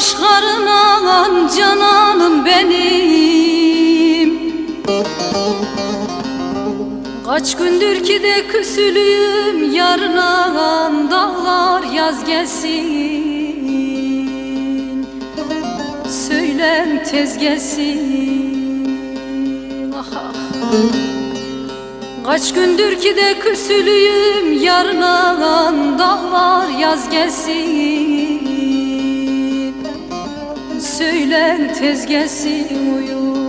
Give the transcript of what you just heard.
kaşlarına cananım benim. Kaç gündür ki de küsülüyüm yarına, dağlar yaz gelsin, söylem tez gelsin. Ah, ah. Kaç gündür ki de küsülüyüm yarına, dağlar yaz gelsin, söylem tez gelsin uyum.